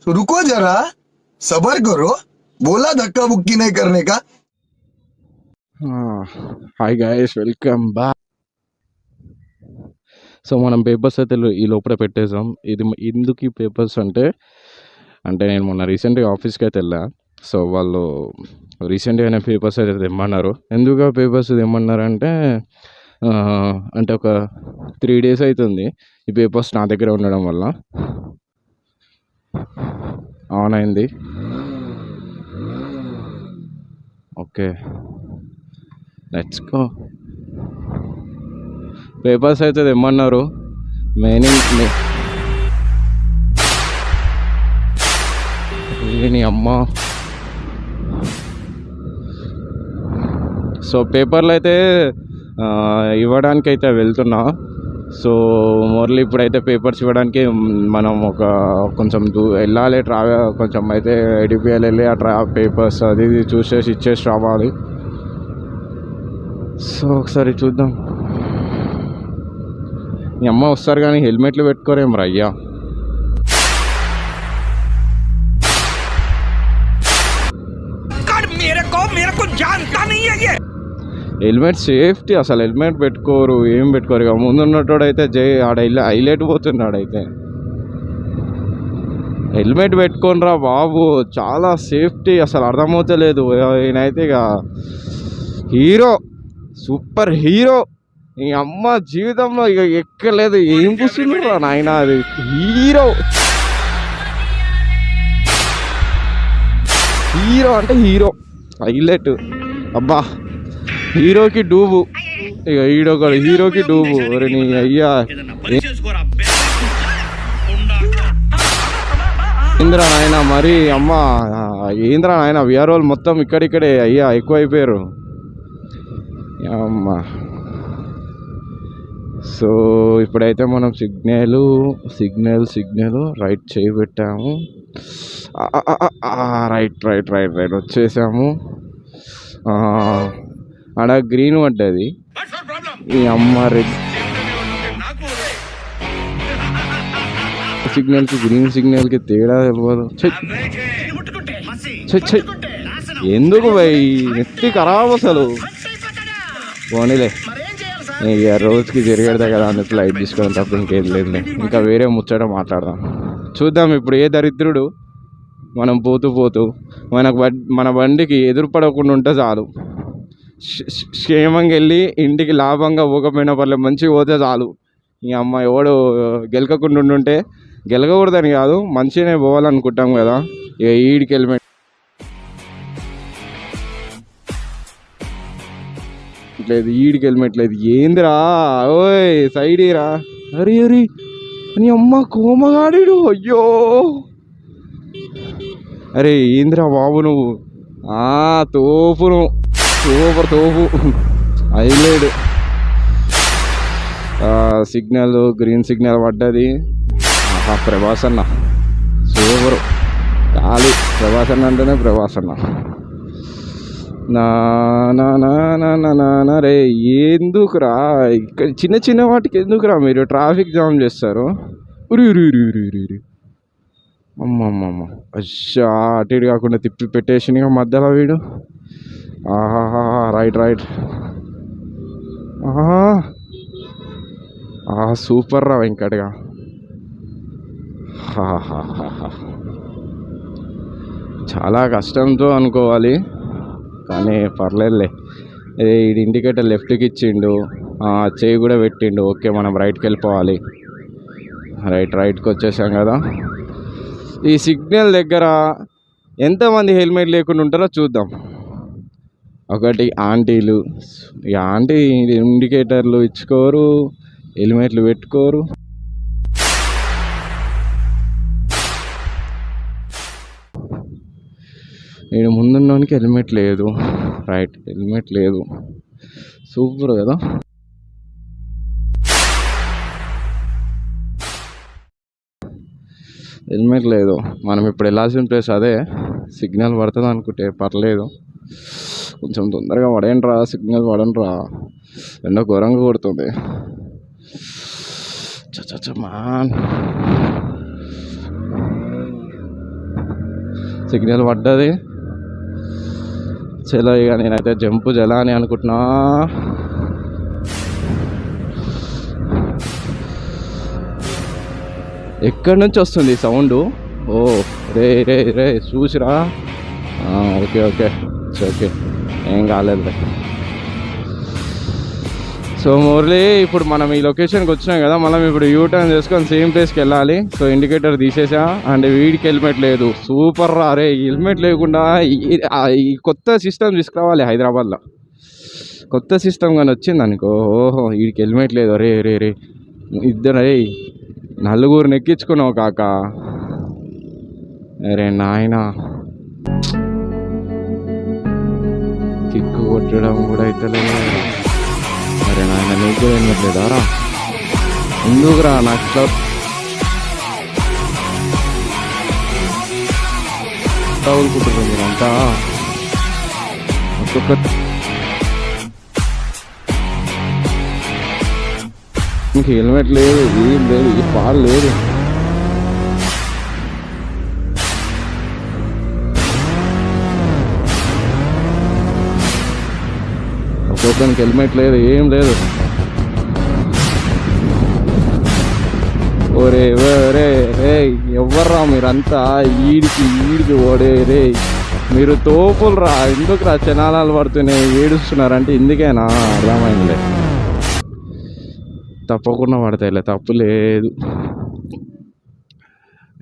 रुको जरा, सबर करो, बोला धक्का बुक्की नहीं करने का। Hi guys, welcome back. So మనం పేపర్స్ అయితే ఈ లోపల పెట్టేసాం. ఇది ఎందుకు ఈ పేపర్స్ అంటే నేను మొన్న రీసెంట్గా ఆఫీస్కి అయితే వెళ్ళా. సో వాళ్ళు రీసెంట్గానే పేపర్స్ అయితే తెమ్మన్నారు. ఎందుకు ఆ పేపర్స్ తెమ్మన్నారంటే అంటే ఒక 3 days అవుతుంది ఈ పేపర్స్ నా దగ్గర ఉండడం వల్ల. ఆన్ అయింది. Okay, let's go. పేపర్స్ అయితే తెమ్మన్నారు. నీ అమ్మ. సో పేపర్లు అయితే ఇవ్వడానికి అయితే వెళ్తున్నా. సో మోర్లీ ఇప్పుడైతే పేపర్స్ ఇవ్వడానికి మనం కొంచెం వెళ్ళాలి. కొంచెం అయితే ఏడిపిఎల్ వెళ్ళి ఆ పేపర్స్ అది చూసేసి ఇచ్చేసి రావాలి. సో ఒకసారి చూద్దాం. మీ అమ్మ వస్తారు కానీ హెల్మెట్లు పెట్టుకోరేం రయ్యా. హెల్మెట్ సేఫ్టీ, అసలు హెల్మెట్ పెట్టుకోరు, ఏం పెట్టుకోరు. ఇక ముందున్నట్టు అయితే హైలైట్ పోతున్నాడైతే. హెల్మెట్ పెట్టుకోనరా బాబు, చాలా సేఫ్టీ, అసలు అర్థమవుతలేదు. ఈయనైతే ఇక హీరో, సూపర్ హీరో. ఈ అమ్మ జీవితంలో ఇక ఎక్కలేదు. ఏం కూర్చున్నారా నాయన, అది హీరో. హీరో అంటే హీరో, హైలైట్. అబ్బా, హీరోకి డూబు. ఇక హీరోకి డూబు. ఒరే నీ అయ్యా, ఏంద్రా నాయన మరి. అమ్మ ఏంద్రా నాయన, విఆర్ వాళ్ళు మొత్తం ఇక్కడిక్కడే అయ్యా ఎక్కువ అయిపోయారు అమ్మ. సో ఇప్పుడైతే మనం సిగ్నల్ రైట్ చేయి పెట్టాము. రైట్ వచ్చేసాము. ఆడ గ్రీన్ పడ్డది. ఈ అమ్మ రెడ్ సిగ్నల్కి గ్రీన్ సిగ్నల్కి తేడా తెలియదు. ఎందుకు భయ్, నెత్తి ఖరాబ్ అసలు. పోనీలే, ఇక రోజుకి జరిగేదా కదా అన్నట్టు లైట్ తీసుకోవడం తప్ప ఇంకేం లేదు. ఇంకా వేరే ముచ్చట మాట్లాడదాం. చూద్దాం ఇప్పుడు ఏ దరిద్రుడు మనం పోతూ మన బండికి ఎదురుపడకుండా ఉంటే చాలు. క్షేమంగా వెళ్ళి ఇంటికి లాభంగా పోకపోయినా పర్లేదు, మంచిగా పోతే చాలు. ఈ అమ్మ ఎవడు గెలకకుండా ఉంటుంటే, గెలకకూడదని కాదు, మంచిగానే పోవాలనుకుంటాం కదా. ఇక ఈడికి హెల్మెట్ లేదు, ఈడికి హెల్మెట్ లేదు. ఏందిరా ఓయ్, సైడ్ రా. అరే నీ అమ్మ కోమగాడు. అయ్యో, అరే ఏందిరా బాబు నువ్వు. తోపు హైలైట్. సిగ్నల్ గ్రీన్ సిగ్నల్ పడ్డది. ప్రభాస్ అన్న సూపరు. ఖాళీ ప్రభాస్ అన్న అంటేనే ప్రభాస్ అన్న. రే ఎందుకురా ఇక్కడ చిన్న వాటికి ఎందుకురా మీరు ట్రాఫిక్ జామ్ చేస్తారు. అమ్మమ్మమ్మ, అచ్చా అటు ఇటు కాకుండా తిప్పి పెట్టేసిన మధ్యలో వీడు. రైట్. సూపర్ రా వెంకట్గా. చాలా కష్టంతో అనుకోవాలి కానీ పర్లేదులే. ఇది ఇండికేటర్ లెఫ్ట్కి ఇచ్చిండు, చేయి కూడా పెట్టిండు. ఓకే, మనం రైట్కి వెళ్ళిపోవాలి. రైట్కి వచ్చేసాం కదా. ఈ సిగ్నల్ దగ్గర ఎంతమంది హెల్మెట్ లేకుండా ఉంటారో చూద్దాం. ఒకటి ఆంటీలు. ఈ ఆంటీ ఇండికేటర్లు ఇచ్చుకోరు, హెల్మెట్లు పెట్టుకోరు. నేను ముందున్నోనికి హెల్మెట్ లేదు. హెల్మెట్ లేదు. సూపర్ కదా. హెల్మెట్ లేదు. మనం ఇప్పుడు వెళ్ళాల్సిన ప్లేస్ అదే. సిగ్నల్ పడుతుంది అనుకుంటే పర్లేదు, కొంచెం తొందరగా పడేయండి రా, సిగ్నల్ పడండి రా. ఎండ ఘోరంగా కొడుతుంది. మాన్ సిగ్నల్ పడ్డది. చలో ఇక నేనైతే జంపు జలా అని అనుకుంటున్నా. ఎక్కడి నుంచి వస్తుంది సౌండ్? ఓ రే రే రే చూసిరా. ఓకే ఓకే ఓకే, ఏం కాలేదు. సో మురళి, ఇప్పుడు మనం ఈ లొకేషన్కి వచ్చినాం కదా, మనం ఇప్పుడు యూటర్న్ చేసుకొని సేమ్ ప్లేస్కి వెళ్ళాలి. సో ఇండికేటర్ తీసేసా. అండ్ వీడికి హెల్మెట్ లేదు. సూపర్ రా రే, హెల్మెట్ లేకుండా ఈ కొత్త సిస్టమ్ తీసుకురావాలి హైదరాబాద్లో. కొత్త సిస్టమ్ కానీ వచ్చింది అనుకో, ఓహో వీడికి హెల్మెట్ లేదు. రే రే రే ఇద్దరు రే నలుగురిని ఎక్కించుకున్నావు కాక. అరే నాయనా, కిక్కు కొట్టడం కూడా అయితే లేదు. అరే నాయన, నీకు కూడా హెల్మెట్ లేదా రా? ఎందుకురా నాకు ఇట్లా తగులుకుంటున్నారు మీరంతా? ఒక్కొక్క నీకు హెల్మెట్ లేదు, ఏం లేదు, ఈ పాలు లేదు. ఒక్కొక్కరికి హెల్మెట్ లేదు, ఏం లేదు. ఓరే రే రే, ఎవర్రా మీరంతా? ఈడికి ఓడే రే, మీరు తోపులు రా. ఎందుకు రా చనాలాలు పడుతున్నాయి, ఏడుస్తున్నారంటే ఇందుకేనా? అర్థమైందిలే, తప్పకుండా పడతాయిలే, తప్పు లేదు.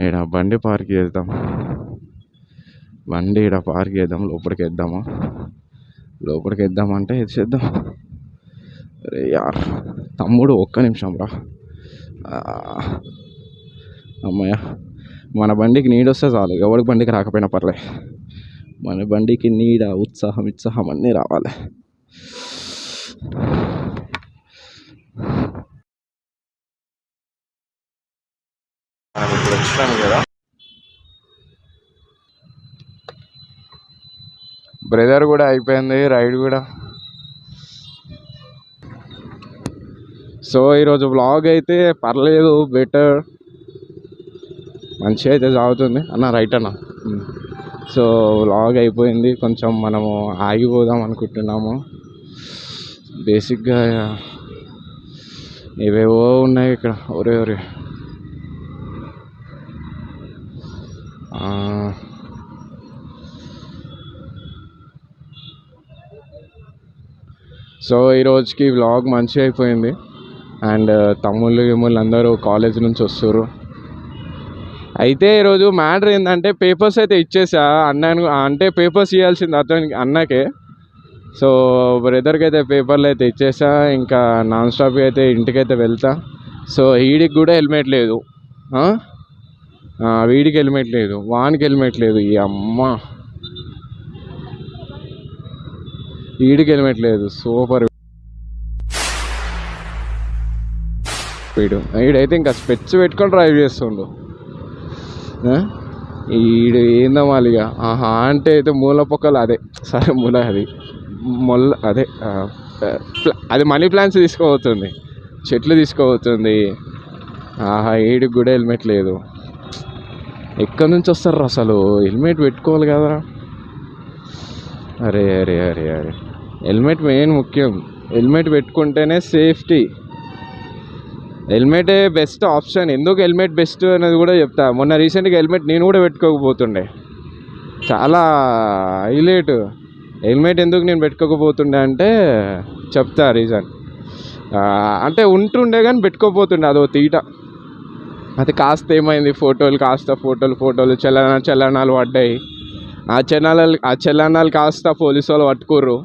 ఈడ బండి పార్క్ చేద్దాం, బండి ఈడ పార్క్ చేద్దాం. లోపలికి వేద్దామా? లోపలికి వేద్దామంటే ఇది చేద్దాం. అరే యార్ తమ్ముడు, ఒక్క నిమిషం రా. అమ్మయ్య, మన బండికి నీడ వస్తే చాలు, ఎవరికి బండికి రాకపోయినా పర్లే. మన బండికి నీడ, ఉత్సాహం అన్నీ రావాలి. ఇప్పుడు వచ్చినాను కదా, బ్రదర్ కూడా అయిపోయింది రైడ్ కూడా. సో ఈరోజు వ్లాగ్ అయితే పర్లేదు, బెటర్, మంచిగా అయితే సాగుతుంది అన్న. రైట్ అన్న. సో వ్లాగ్ అయిపోయింది. కొంచెం మనము ఆగిపోదాం అనుకుంటున్నాము. బేసిక్గా ఏవేవో ఉన్నాయి ఇక్కడ. ఒరే సో ఈరోజుకి వ్లాగ్ మంచిగా అయిపోయింది. అండ్ తమ్ముళ్ళు అందరూ కాలేజ్ నుంచి వస్తారు. అయితే ఈరోజు మ్యాటర్ ఏంటంటే, పేపర్స్ అయితే ఇచ్చేసా అన్నను. అంటే పేపర్స్ ఇవ్వాల్సింది అన్నకే. సో బ్రదర్కి అయితే పేపర్లు అయితే ఇచ్చేసా. ఇంకా నాన్ స్టాప్కి అయితే ఇంటికైతే వెళ్తా. సో వీడికి కూడా హెల్మెట్ లేదు, వీడికి హెల్మెట్ లేదు, వానికి హెల్మెట్ లేదు. ఈ అమ్మ, వీడికి హెల్మెట్ లేదు. సూపర్. వీడైతే ఇంకా స్పెట్స్ పెట్టుకొని డ్రైవ్ చేస్తుండు. ఈడు ఏందో మాలిగా. అంటే అయితే మూల పొక్కలు, అదే సరే మూల, అది అదే అది మనీ ప్లాంట్స్ తీసుకోబోతుంది, చెట్లు తీసుకోబోతుంది. వీడికి కూడా హెల్మెట్ లేదు. ఎక్కడి నుంచి వస్తారు అసలు? హెల్మెట్ పెట్టుకోవాలి కదా. అరే అరే అరే అరే, హెల్మెట్ మెయిన్ ముఖ్యం. హెల్మెట్ పెట్టుకుంటేనే సేఫ్టీ. హెల్మెటే బెస్ట్ ఆప్షన్. ఎందుకు హెల్మెట్ బెస్ట్ అనేది కూడా చెప్తా. మొన్న రీసెంట్గా హెల్మెట్ నేను కూడా పెట్టుకోకపోతుండే, చాలా హైలైట్. హెల్మెట్ ఎందుకు నేను పెట్టుకోకపోతుండే అంటే చెప్తా రీజన్. అంటే ఉంటుండే కానీ పెట్టుకోకపోతుండే, అదో తీట. అది కాస్త ఏమైంది, ఫోటోలు చలనాలు పడ్డాయి. ఆ చలనాలు కాస్త పోలీసు వాళ్ళు పట్టుకుర్రు.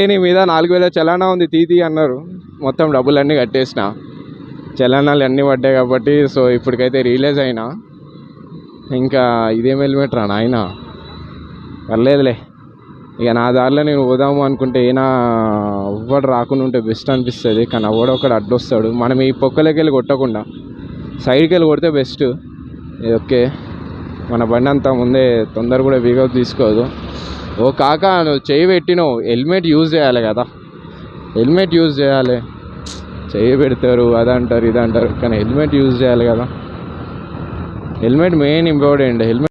నీ మీద 4000 చలానా ఉంది, తీతి అన్నారు. మొత్తం డబ్బులన్నీ కట్టేసిన, చలనాలు అన్నీ పడ్డాయి కాబట్టి. సో ఇప్పటికైతే రియలైజ్ అయినా, ఇంకా ఇదేం హెల్మెట్ రా నాయన, పర్లేదులే. ఇక నా దారిలో నేను పోదాము అనుకుంటే ఎవ్వడు రాకుండా ఉంటే బెస్ట్ అనిపిస్తుంది. కానీ ఎవడొక్కడు అడ్డొస్తాడు. మనం ఈ పొక్కలకి వెళ్ళి కొట్టకుండా సైడ్కి వెళ్ళి కొడితే బెస్ట్. ఓకే, మన బండి అంతా ముందే తొందర కూడా వీగప్ తీసుకోదు. ఓ కాక, నువ్వు చేయి పెట్టినావు, హెల్మెట్ యూజ్ చేయాలి కదా. హెల్మెట్ యూజ్ చేయాలి. చేయి పెడతారు, అదంటారు ఇదంటారు, కానీ హెల్మెట్ యూజ్ చేయాలి కదా. Helmet main important. హెల్మెట్